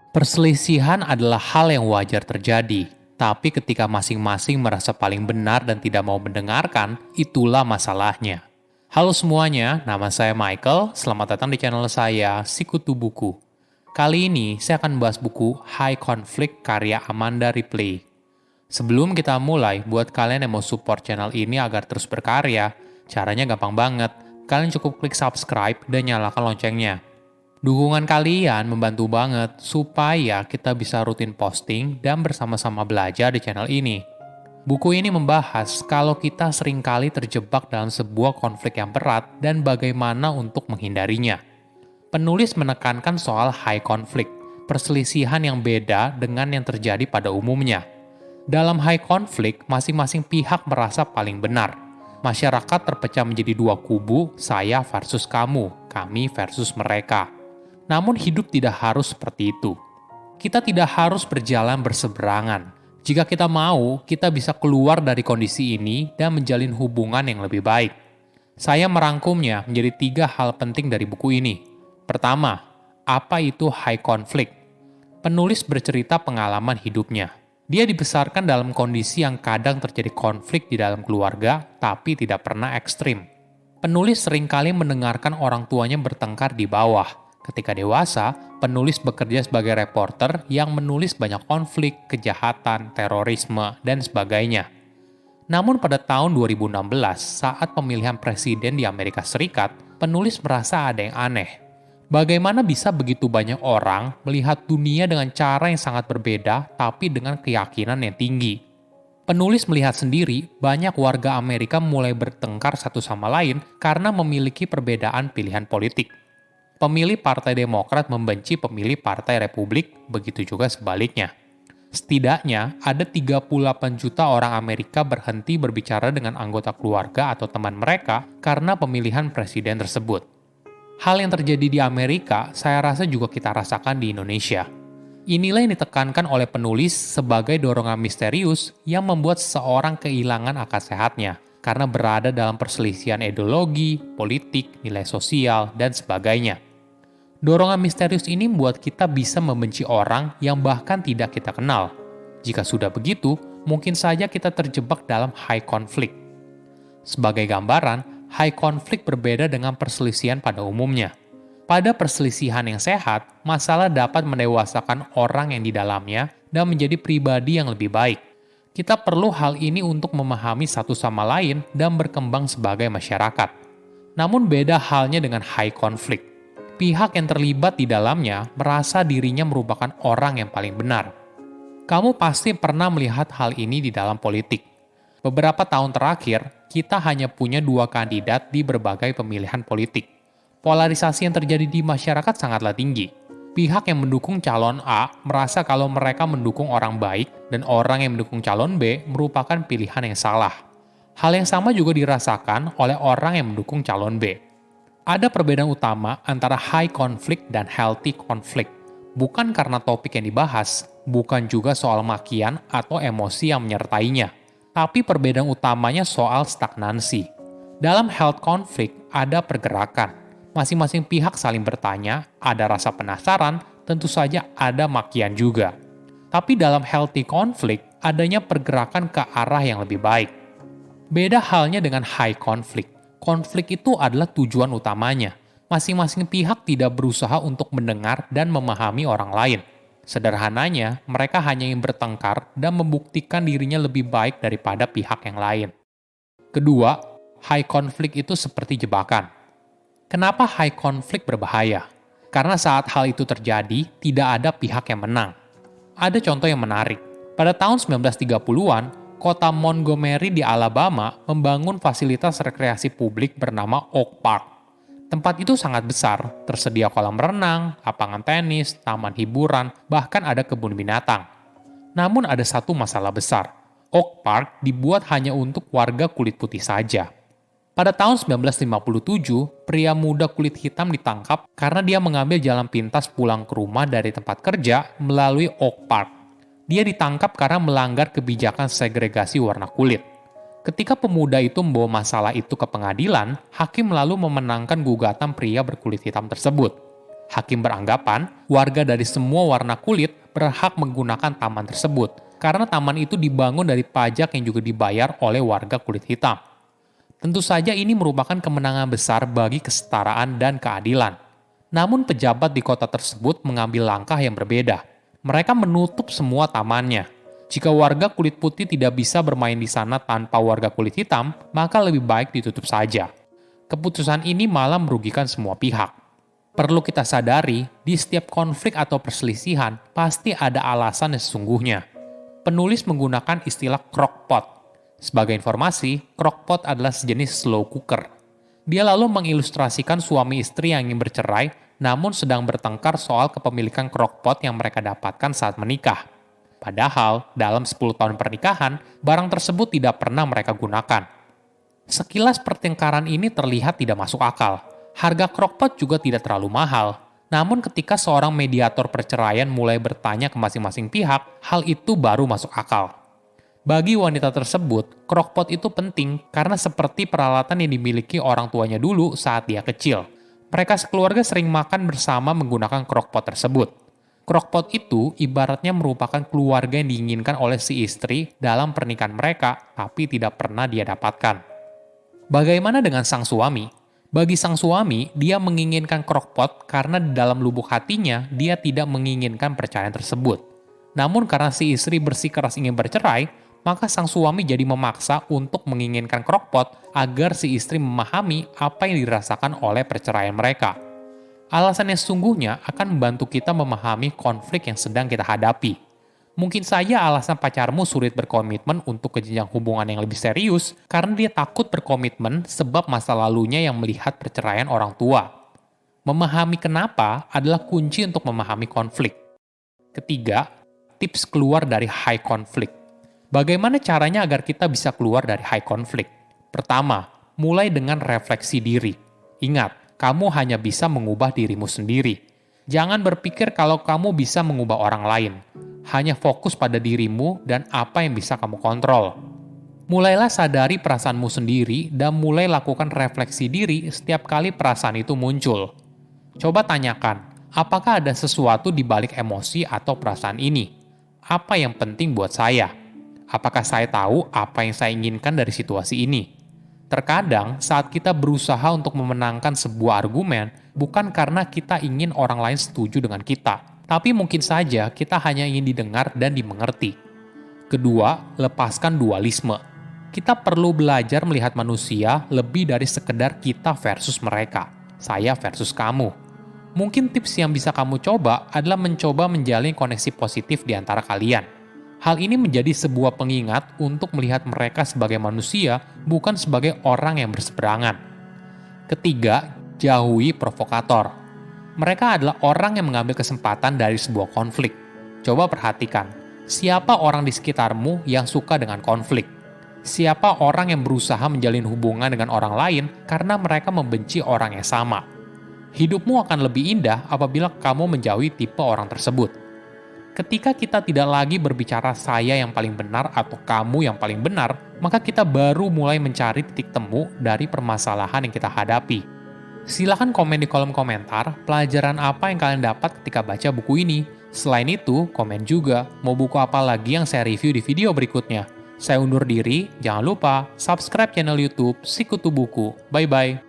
Perselisihan adalah hal yang wajar terjadi, tapi ketika masing-masing merasa paling benar dan tidak mau mendengarkan, itulah masalahnya. Halo semuanya, nama saya Michael. Selamat datang di channel saya, Sikutu Buku. Kali ini saya akan membahas buku High Conflict karya Amanda Ripley. Sebelum kita mulai, buat kalian yang mau support channel ini agar terus berkarya, caranya gampang banget. Kalian cukup klik subscribe dan nyalakan loncengnya. Dukungan kalian membantu banget supaya kita bisa rutin posting dan bersama-sama belajar di channel ini. Buku ini membahas kalau kita seringkali terjebak dalam sebuah konflik yang berat dan bagaimana untuk menghindarinya. Penulis menekankan soal high conflict, perselisihan yang beda dengan yang terjadi pada umumnya. Dalam high conflict, masing-masing pihak merasa paling benar. Masyarakat terpecah menjadi dua kubu, saya versus kamu, kami versus mereka. Namun hidup tidak harus seperti itu. Kita tidak harus berjalan berseberangan. Jika kita mau, kita bisa keluar dari kondisi ini dan menjalin hubungan yang lebih baik. Saya merangkumnya menjadi 3 hal penting dari buku ini. Pertama, apa itu high conflict? Penulis bercerita pengalaman hidupnya. Dia dibesarkan dalam kondisi yang kadang terjadi konflik di dalam keluarga, tapi tidak pernah ekstrim. Penulis seringkali mendengarkan orang tuanya bertengkar di bawah. Ketika dewasa, penulis bekerja sebagai reporter yang menulis banyak konflik, kejahatan, terorisme, dan sebagainya. Namun pada tahun 2016, saat pemilihan presiden di Amerika Serikat, penulis merasa ada yang aneh. Bagaimana bisa begitu banyak orang melihat dunia dengan cara yang sangat berbeda, tapi dengan keyakinan yang tinggi? Penulis melihat sendiri, banyak warga Amerika mulai bertengkar satu sama lain karena memiliki perbedaan pilihan politik. Pemilih Partai Demokrat membenci pemilih Partai Republik, begitu juga sebaliknya. Setidaknya, ada 38 juta orang Amerika berhenti berbicara dengan anggota keluarga atau teman mereka karena pemilihan presiden tersebut. Hal yang terjadi di Amerika, saya rasa juga kita rasakan di Indonesia. Inilah yang ditekankan oleh penulis sebagai dorongan misterius yang membuat seseorang kehilangan akal sehatnya, karena berada dalam perselisihan ideologi, politik, nilai sosial, dan sebagainya. Dorongan misterius ini membuat kita bisa membenci orang yang bahkan tidak kita kenal. Jika sudah begitu, mungkin saja kita terjebak dalam high conflict. Sebagai gambaran, high conflict berbeda dengan perselisihan pada umumnya. Pada perselisihan yang sehat, masalah dapat mendewasakan orang yang di dalamnya dan menjadi pribadi yang lebih baik. Kita perlu hal ini untuk memahami satu sama lain dan berkembang sebagai masyarakat. Namun beda halnya dengan high conflict. Pihak yang terlibat di dalamnya merasa dirinya merupakan orang yang paling benar. Kamu pasti pernah melihat hal ini di dalam politik. Beberapa tahun terakhir, kita hanya punya 2 kandidat di berbagai pemilihan politik. Polarisasi yang terjadi di masyarakat sangatlah tinggi. Pihak yang mendukung calon A merasa kalau mereka mendukung orang baik, dan orang yang mendukung calon B merupakan pilihan yang salah. Hal yang sama juga dirasakan oleh orang yang mendukung calon B. Ada perbedaan utama antara high conflict dan healthy conflict. Bukan karena topik yang dibahas, bukan juga soal makian atau emosi yang menyertainya. Tapi perbedaan utamanya soal stagnansi. Dalam health conflict ada pergerakan. Masing-masing pihak saling bertanya, ada rasa penasaran, tentu saja ada makian juga. Tapi dalam healthy conflict, adanya pergerakan ke arah yang lebih baik. Beda halnya dengan high conflict. Konflik itu adalah tujuan utamanya. Masing-masing pihak tidak berusaha untuk mendengar dan memahami orang lain. Sederhananya, mereka hanya ingin bertengkar dan membuktikan dirinya lebih baik daripada pihak yang lain. Kedua, high conflict itu seperti jebakan. Kenapa high conflict berbahaya? Karena saat hal itu terjadi, tidak ada pihak yang menang. Ada contoh yang menarik. Pada tahun 1930-an, kota Montgomery di Alabama membangun fasilitas rekreasi publik bernama Oak Park. Tempat itu sangat besar, tersedia kolam renang, lapangan tenis, taman hiburan, bahkan ada kebun binatang. Namun ada satu masalah besar. Oak Park dibuat hanya untuk warga kulit putih saja. Pada tahun 1957, pria muda kulit hitam ditangkap karena dia mengambil jalan pintas pulang ke rumah dari tempat kerja melalui Oak Park. Dia ditangkap karena melanggar kebijakan segregasi warna kulit. Ketika pemuda itu membawa masalah itu ke pengadilan, hakim lalu memenangkan gugatan pria berkulit hitam tersebut. Hakim beranggapan warga dari semua warna kulit berhak menggunakan taman tersebut, karena taman itu dibangun dari pajak yang juga dibayar oleh warga kulit hitam. Tentu saja ini merupakan kemenangan besar bagi kesetaraan dan keadilan. Namun pejabat di kota tersebut mengambil langkah yang berbeda. Mereka menutup semua tamannya. Jika warga kulit putih tidak bisa bermain di sana tanpa warga kulit hitam, maka lebih baik ditutup saja. Keputusan ini malah merugikan semua pihak. Perlu kita sadari, di setiap konflik atau perselisihan, pasti ada alasan yang sesungguhnya. Penulis menggunakan istilah crockpot. Sebagai informasi, crockpot adalah sejenis slow cooker. Dia lalu mengilustrasikan suami istri yang ingin bercerai, namun sedang bertengkar soal kepemilikan crockpot yang mereka dapatkan saat menikah. Padahal, dalam 10 tahun pernikahan, barang tersebut tidak pernah mereka gunakan. Sekilas pertengkaran ini terlihat tidak masuk akal. Harga crockpot juga tidak terlalu mahal. Namun ketika seorang mediator perceraian mulai bertanya ke masing-masing pihak, hal itu baru masuk akal. Bagi wanita tersebut, crockpot itu penting karena seperti peralatan yang dimiliki orang tuanya dulu saat dia kecil. Mereka sekeluarga sering makan bersama menggunakan crockpot tersebut. Crockpot itu ibaratnya merupakan keluarga yang diinginkan oleh si istri dalam pernikahan mereka, tapi tidak pernah dia dapatkan. Bagaimana dengan sang suami? Bagi sang suami, dia menginginkan crockpot karena di dalam lubuk hatinya dia tidak menginginkan perceraian tersebut. Namun karena si istri bersikeras ingin bercerai, maka sang suami jadi memaksa untuk menginginkan crockpot agar si istri memahami apa yang dirasakan oleh perceraian mereka. Alasan yang sesungguhnya akan membantu kita memahami konflik yang sedang kita hadapi. Mungkin saja alasan pacarmu sulit berkomitmen untuk ke jenjang hubungan yang lebih serius karena dia takut berkomitmen sebab masa lalunya yang melihat perceraian orang tua. Memahami kenapa adalah kunci untuk memahami konflik. Ketiga, tips keluar dari high conflict. Bagaimana caranya agar kita bisa keluar dari high conflict? Pertama, mulai dengan refleksi diri. Ingat, kamu hanya bisa mengubah dirimu sendiri. Jangan berpikir kalau kamu bisa mengubah orang lain. Hanya fokus pada dirimu dan apa yang bisa kamu kontrol. Mulailah sadari perasaanmu sendiri dan mulai lakukan refleksi diri setiap kali perasaan itu muncul. Coba tanyakan, apakah ada sesuatu di balik emosi atau perasaan ini? Apa yang penting buat saya? Apakah saya tahu apa yang saya inginkan dari situasi ini? Terkadang saat kita berusaha untuk memenangkan sebuah argumen, bukan karena kita ingin orang lain setuju dengan kita, tapi mungkin saja kita hanya ingin didengar dan dimengerti. Kedua, lepaskan dualisme. Kita perlu belajar melihat manusia lebih dari sekedar kita versus mereka, saya versus kamu. Mungkin tips yang bisa kamu coba adalah mencoba menjalin koneksi positif di antara kalian. Hal ini menjadi sebuah pengingat untuk melihat mereka sebagai manusia, bukan sebagai orang yang berseberangan. Ketiga, jauhi provokator. Mereka adalah orang yang mengambil kesempatan dari sebuah konflik. Coba perhatikan, siapa orang di sekitarmu yang suka dengan konflik? Siapa orang yang berusaha menjalin hubungan dengan orang lain karena mereka membenci orang yang sama? Hidupmu akan lebih indah apabila kamu menjauhi tipe orang tersebut. Ketika kita tidak lagi berbicara saya yang paling benar atau kamu yang paling benar, maka kita baru mulai mencari titik temu dari permasalahan yang kita hadapi. Silahkan komen di kolom komentar pelajaran apa yang kalian dapat ketika baca buku ini. Selain itu, komen juga mau buku apa lagi yang saya review di video berikutnya. Saya undur diri, jangan lupa subscribe channel YouTube Sikutu Buku. Bye-bye.